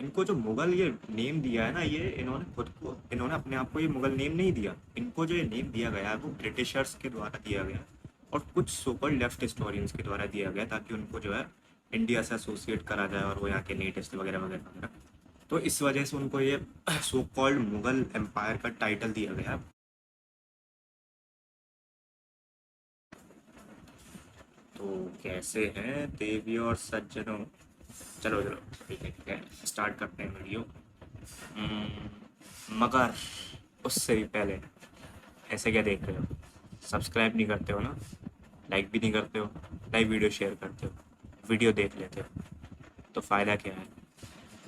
इनको जो मुगल ये नेम दिया है ना, ये इन्होंने अपने आप को ये मुगल नेम नहीं दिया। इनको जो ये नेम दिया गया है वो ब्रिटिशर्स के द्वारा दिया गया है और कुछ सुपर लेफ्ट हिस्टोरियंस के द्वारा दिया गया, ताकि उनको जो है इंडिया से एसोसिएट करा जाए और वो यहाँ के नेटिव्स वगैरह वगैरह वगैरह। तो इस वजह से उनको ये सो कॉल्ड मुगल एम्पायर का टाइटल दिया गया है। तो कैसे हैं देवी और सज्जनों? चलो चलो, ठीक है, स्टार्ट करते हैं वीडियो। मगर उससे भी पहले, ऐसे क्या देख रहे हो? सब्सक्राइब नहीं करते हो ना, लाइक भी नहीं करते हो, लाइक वीडियो शेयर करते हो, वीडियो देख लेते हो, तो फ़ायदा क्या है?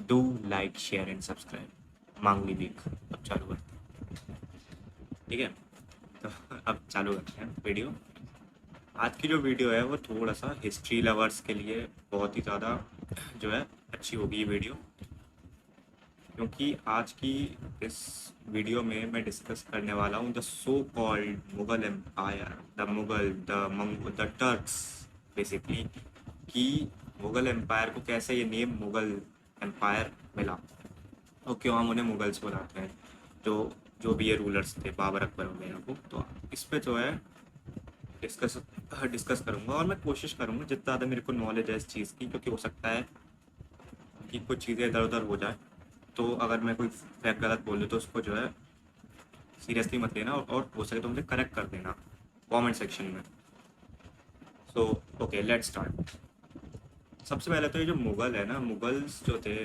Do like share and subscribe. मांग ली भीख। अब चालू करते हैं, ठीक है? तो अब चालू करते हैं वीडियो। आज की जो वीडियो है वो थोड़ा सा हिस्ट्री लवर्स के लिए बहुत ही ज़्यादा जो है अच्छी होगी ये वीडियो, क्योंकि आज की इस वीडियो में मैं डिस्कस करने वाला हूँ the so called Mughal empire, the Turks basically, कि मुगल एम्पायर को कैसे ये नेम मुगल एम्पायर मिला और क्यों हम उन्हें मुगल्स बुलाते हैं। जो जो भी ये रूलर्स थे, बाबर अकबर वगैरह को, तो इस पे जो है डिस्कस डिस्कस करूँगा और मैं कोशिश करूँगा जितना ज़्यादा मेरे को नॉलेज है इस चीज़ की, क्योंकि हो सकता है कि कुछ चीज़ें इधर उधर हो जाए। तो अगर मैं कोई फैक्ट गलत बोल दूँ तो उसको जो है सीरियसली मत लेना, और हो सके तो मुझे करेक्ट कर देना कमेंट सेक्शन में। So okay, let's start. सबसे पहले तो ये जो मुगल है ना, मुगल्स जो थे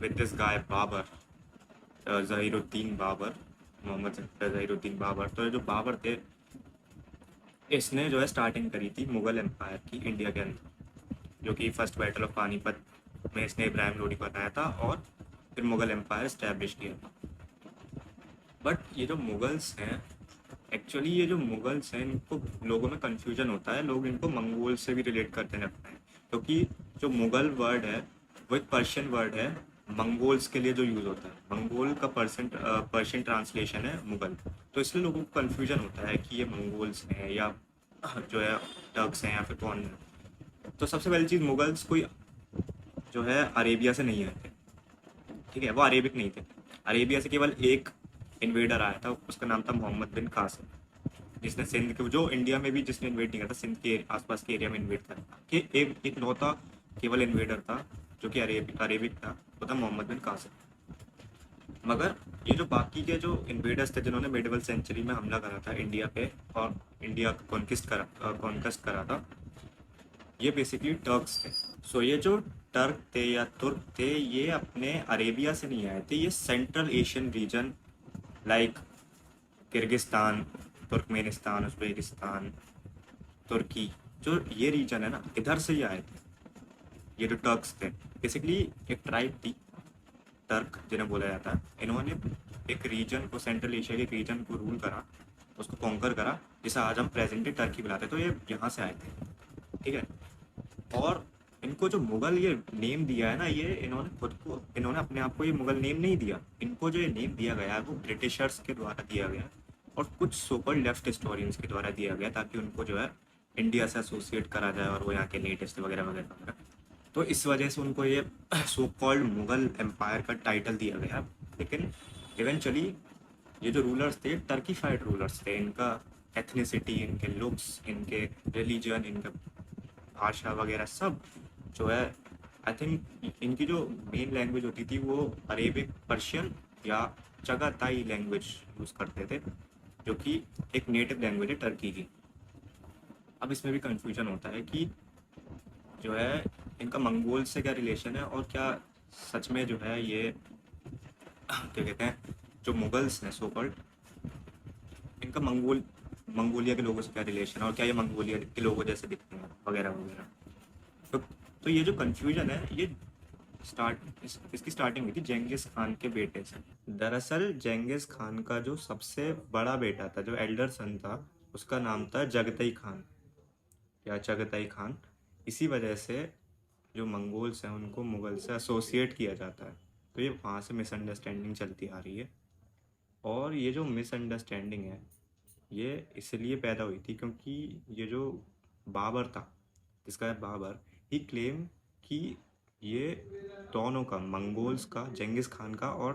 with this guy Babur, Zahiruddin Babur, Mohammad Zahiruddin Babur. तो ये जो बाबर थे, इसने जो है स्टार्टिंग करी थी मुगल एम्पायर की इंडिया के अंदर, जो कि फर्स्ट बैटल ऑफ पानीपत में इसने इब्राहिम लोदी को हराया था और फिर मुगल एम्पायर इस्टेब्लिश किया था। बट ये जो मुगल्स हैं, एक्चुअली ये जो मुगल्स हैं, इनको लोगों में कंफ्यूजन होता है, लोग इनको मंगोल से भी रिलेट करते लगते हैं, क्योंकि जो मुगल वर्ड है वो एक पर्शियन वर्ड है मंगोल्स के लिए जो यूज़ होता है। मंगोल का पर्शियन ट्रांसलेशन है मुगल। तो इसलिए लोगों को कंफ्यूजन होता है कि ये मंगोल्स हैं या जो है टर्क्स हैं या फिर कौन है। तो सबसे पहली चीज़, मुगल्स कोई जो है अरेबिया से नहीं आए थे, ठीक है? वो अरेबिक नहीं थे। अरेबिया से केवल एक इन्वेडर आया था, उसका नाम था मोहम्मद बिन कासिम, जिसने सिंध के, जो इंडिया में भी जिसने इन्वेट नहीं किया था, सिंध के आसपास के एरिया में इन्वेट करा था। कि एक लौता केवल इन्वेडर था जो कि अरेबिक था, वो था मोहम्मद बिन कासिम। मगर ये जो बाकी के जो इन्वेडर्स थे जिन्होंने मिडिवल सेंचुरी में हमला करा था इंडिया पे और इंडिया को कॉन्क्वेस्ट करा था, ये बेसिकली टर्क्स थे। सो ये जो टर्क थे या तुर्क थे, ये अपने अरेबिया से नहीं आए थे, ये central Asian region like Kyrgyzstan, Turkmenistan, Uzbekistan, Turkey, जो ये रीजन है ना, इधर से ही आए थे। ये जो टर्क्स थे बेसिकली एक ट्राइब थी, टर्क जिन्हें बोला जाता है। इन्होंने एक रीजन को, सेंट्रल एशिया के एक रीजन को रूल करा, उसको कॉन्कर करा, जिसे आज हम प्रेजेंट डे टर्की बुलाते हैं। तो ये यहाँ से आए थे, ठीक है? और इनको जो मुगल ये नेम दिया है ना, ये इन्होंने अपने आप को ये मुगल नेम नहीं दिया। इनको जो ये नेम दिया गया है वो ब्रिटिशर्स के द्वारा दिया गया है और कुछ सुपर लेफ्ट हिस्टोरियंस के द्वारा दिया गया, ताकि उनको जो है इंडिया से एसोसिएट करा जाए और वो यहाँ के नेटिव्स वगैरह वगैरह वगैरह। तो इस वजह से उनको ये सो कॉल्ड मुगल एम्पायर का टाइटल दिया गया। लेकिन इवेंचुअली ये जो रूलर्स थे, टर्कीफाइड रूलर्स थे। इनका एथनिसिटी, इनके लुक्स, इनके रिलीजन, इनका भाषा वगैरह सब जो है, आई थिंक इनकी जो मेन लैंग्वेज होती थी वो अरेबिक, पर्शियन या चगाताई लैंग्वेज यूज़ करते थे, जो कि एक नेटिव लैंग्वेज है टर्की की। अब इसमें भी कंफ्यूजन होता है कि जो है इनका मंगोल से क्या रिलेशन है, और क्या सच में जो है ये क्या कहते हैं, जो मुगल्स हैं सो कॉल्ड, इनका मंगोलिया के लोगों से क्या रिलेशन है, और क्या ये मंगोलिया के लोगों जैसे दिखते हैं वगैरह वगैरह। तो, तो ये जो कन्फ्यूजन है, ये इसकी स्टार्टिंग हुई थी जेंगिस खान के बेटे से। दरअसल जेंगिस खान का जो सबसे बड़ा बेटा था, जो एल्डर सन था, उसका नाम था जगतई खान या चगताई खान। इसी वजह से जो मंगोल्स हैं उनको मुगल से एसोसिएट किया जाता है। तो ये वहाँ से मिसअंडरस्टैंडिंग चलती आ रही है। और ये जो मिसअंडरस्टैंडिंग है, ये इसलिए पैदा हुई थी क्योंकि ये जो बाबर था, जिसका है बाबर, ही क्लेम कि ये दोनों का, मंगोल्स का, जेंगिस खान का और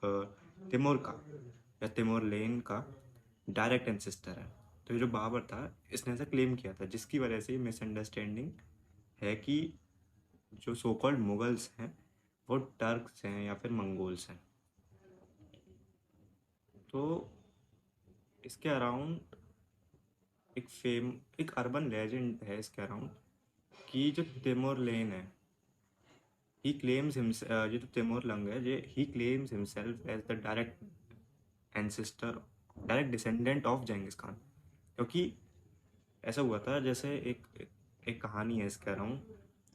तिमूर का या तिमूर लेन का डायरेक्ट एंसेस्टर है। तो ये जो बाबर था इसने ऐसा क्लेम किया था, जिसकी वजह से मिसअंडरस्टैंडिंग है कि जो सो कॉल्ड मुगल्स हैं वो टर्क्स हैं या फिर मंगोल्स हैं। तो इसके अराउंड एक अर्बन लेजेंड है इसके अराउंड कि जो तिमोर लेन है, ही क्लेम्स ये जो तिमोर लंग है, ये ही claims himself as the ancestor direct descendant of Genghis Khan. क्योंकि ऐसा हुआ था, जैसे एक कहानी है इसके अराउंड,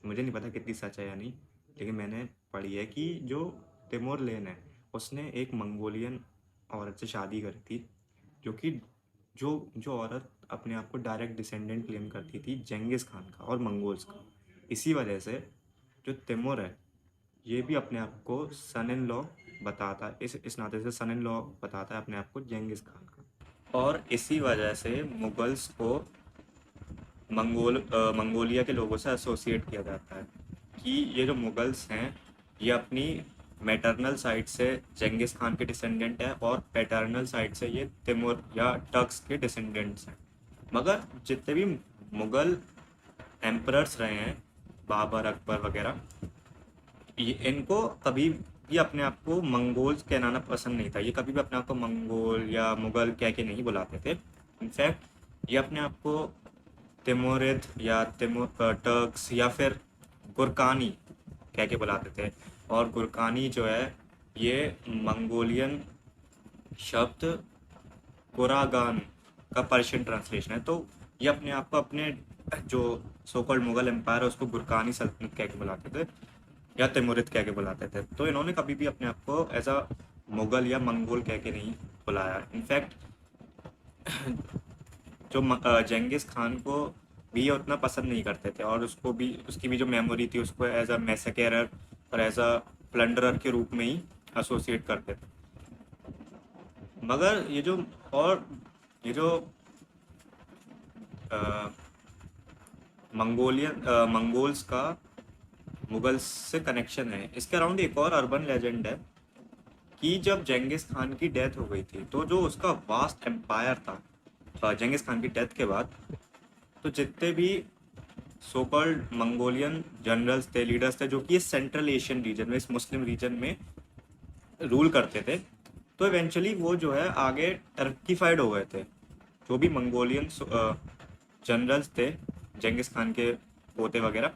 मुझे नहीं पता कितनी सच है या नहीं, लेकिन मैंने पढ़ी है कि जो तिमोर लेन है उसने एक मंगोलियन औरत से शादी करी थी, जो कि जो जो औरत अपने आप को डायरेक्ट डिसेंडेंट क्लेम करती थी जेंगिस खान का और मंगोल्स का। इसी वजह से जो तिमोर है ये भी अपने आप को सन इन लॉ बताता है, इस नाते से सन इन लॉ बताता है अपने आप को जेंगिस खान का। और इसी वजह से मुगल्स को मंगोलिया के लोगों से एसोसिएट किया जाता है कि ये जो मुगल्स हैं ये अपनी मैटरनल साइड से जेंगिस खान के डिसेंडेंट है और पैटर्नल साइड से ये तिमूर या टर्क्स के डिसेंडेंट्स हैं। मगर जितने भी मुगल एम्परर्स रहे हैं, बाबर, अकबर वगैरह, ये इनको कभी भी अपने आप को मंगोल्स कहलाना पसंद नहीं था। ये कभी भी अपने आप को मंगोल या मुगल कह के नहीं बुलाते थे। इनफैक्ट ये अपने आप को तिमोरिद या टर्क्स या फिर गुरकानी कह के बुलाते थे। और गुरकानी जो है ये मंगोलियन शब्द कुरागान का पर्शियन ट्रांसलेशन है। तो ये अपने आप को अपने जो सो कॉल्ड मुगल एम्पायर है उसको गुरकानी सल्तनत कह के बुलाते थे या तिमुरिद कह के बुलाते थे। तो इन्होंने कभी भी अपने आप को एज अ मुगल या मंगोल कह के नहीं बुलाया। इनफैक्ट जो जेंगिस खान को भी ये उतना पसंद नहीं करते थे और उसको भी, उसकी भी जो मेमोरी थी उसको एज अ मैसेकेरर और एज अ प्लंडरर के रूप में ही एसोसिएट करते थे। मगर ये जो मंगोल्स का मुगल्स से कनेक्शन है, इसके अराउंड एक और अर्बन लेजेंड है कि जब जेंगिस खान की डेथ हो गई थी तो जो उसका वास्ट एम्पायर था जेंगिस खान की डेथ के बाद, तो जितने भी सो कॉल्ड मंगोलियन जनरल्स थे, लीडर्स थे, जो कि इस सेंट्रल एशियन रीजन में, इस मुस्लिम रीजन में रूल करते थे, तो इवेंचुअली वो जो है आगे टर्कीफाइड हो गए थे। जो भी मंगोलियन जनरल्स थे, जेंगिस खान के पोते वगैरह,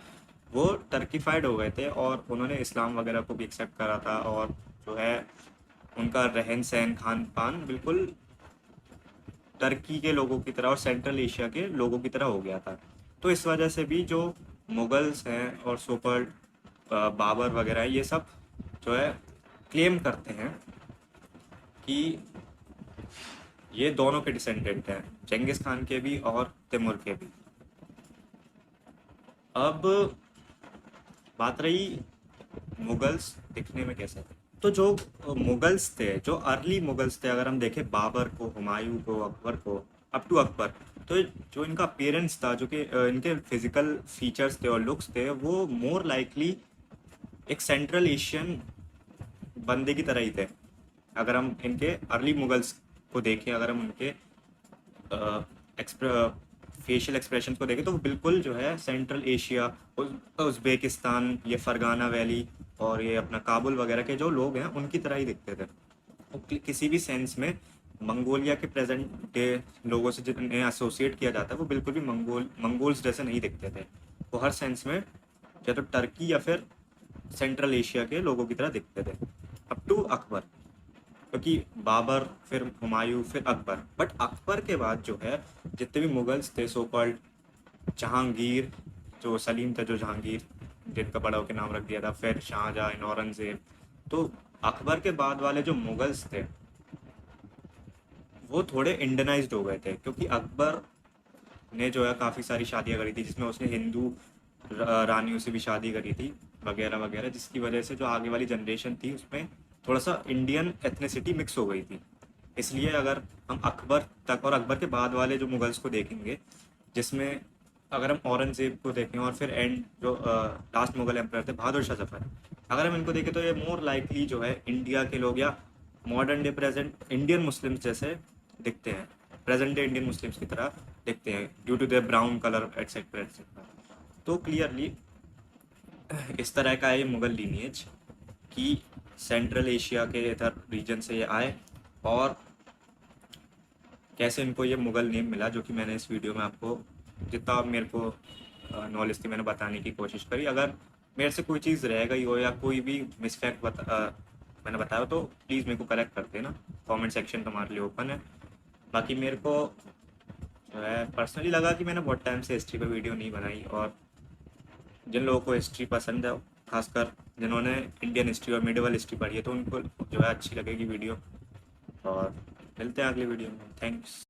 वो टर्कीफाइड हो गए थे और उन्होंने इस्लाम वगैरह को भी एक्सेप्ट करा था। और जो है उनका रहन सहन, खान पान बिल्कुल टर्की के लोगों की तरह और सेंट्रल एशिया के लोगों की तरह हो गया था। तो इस वजह से भी जो मुगल्स हैं और सुपर बाबर वगैरह, ये सब जो है क्लेम करते हैं कि ये दोनों के डिसेंडेंट हैं, जेंगिस खान के भी और तिमुर के भी। अब बात रही मुगल्स दिखने में कैसे थे। तो जो मुगल्स थे, जो अर्ली मुगल्स थे, अगर हम देखें बाबर को, हुमायूं को, अकबर को, अप टू अकबर, तो जो इनका अपीयरेंस था, जो कि इनके फिजिकल फीचर्स थे और लुक्स थे, वो मोर लाइकली एक सेंट्रल एशियन बंदे की तरह ही थे। अगर हम इनके अर्ली मुगल्स को देखें, अगर हम उनके फेशियल एक्सप्रेशन को देखें, तो वो बिल्कुल जो है सेंट्रल एशिया, उज़्बेकिस्तान, ये फरगाना वैली और ये अपना काबुल वगैरह के जो लोग हैं उनकी तरह ही दिखते थे। किसी भी सेंस में मंगोलिया के प्रेजेंट डे लोगों से जिन्हें एसोसिएट किया जाता है वो बिल्कुल भी मंगोल्स जैसे नहीं दिखते थे। वो हर सेंस में या तो टर्की या फिर सेंट्रल एशिया के लोगों की तरह दिखते थे, अप टू अकबर। क्योंकि बाबर, फिर हुमायूं, फिर अकबर, बट अकबर के बाद जो है जितने भी मुगल्स थे, सो कॉल्ड जहांगीर, जो सलीम थे, जो जहांगीर जिनका बड़ा होकर नाम रख दिया था, फिर शाहजहां, औरंगजेब, तो अकबर के बाद वाले जो मुगल्स थे वो थोड़े इंडियनाइज्ड हो गए थे। क्योंकि अकबर ने जो है काफ़ी सारी शादियां करी थी, जिसमें उसने हिंदू रानियों से भी शादी करी थी वगैरह वगैरह, जिसकी वजह से जो आगे वाली जनरेशन थी उसमें थोड़ा सा इंडियन एथनिसिटी मिक्स हो गई थी। इसलिए अगर हम अकबर तक और अकबर के बाद वाले जो मुगल्स को देखेंगे, जिसमें अगर हम औरंगजेब को देखें और फिर एंड जो लास्ट मुगल एम्पायर थे बहादुर शाह जफर, अगर हम इनको देखें तो ये मोर लाइकली जो है इंडिया के लोग या modern day present Indian Muslims जैसे दिखते हैं, प्रेजेंट डे इंडियन मुस्लिम्स की तरह दिखते हैं due to their brown colour etcetera etcetera. तो क्लियरली इस तरह का ये मुगल लीनिएज कि सेंट्रल एशिया के इधर रीजन से ये आए और कैसे इनको ये मुगल नेम मिला, जो कि मैंने इस वीडियो में आपको जितना मेरे को नॉलेज थी मैंने बताने की कोशिश करी। अगर मेरे से कोई चीज़ रह गई हो या कोई भी मिसफैक्ट मैंने बताया हो तो प्लीज़ मेरे को करेक्ट कर देना, कमेंट सेक्शन तुम्हारे लिए ओपन है। बाकी मेरे को जो है पर्सनली लगा कि मैंने बहुत टाइम से हिस्ट्री पे वीडियो नहीं बनाई, और जिन लोगों को हिस्ट्री पसंद है, खासकर जिन्होंने इंडियन हिस्ट्री और मिडिवल हिस्ट्री पढ़ी है, तो उनको जो है अच्छी लगेगी वीडियो। और मिलते हैं अगली वीडियो में। थैंक्स।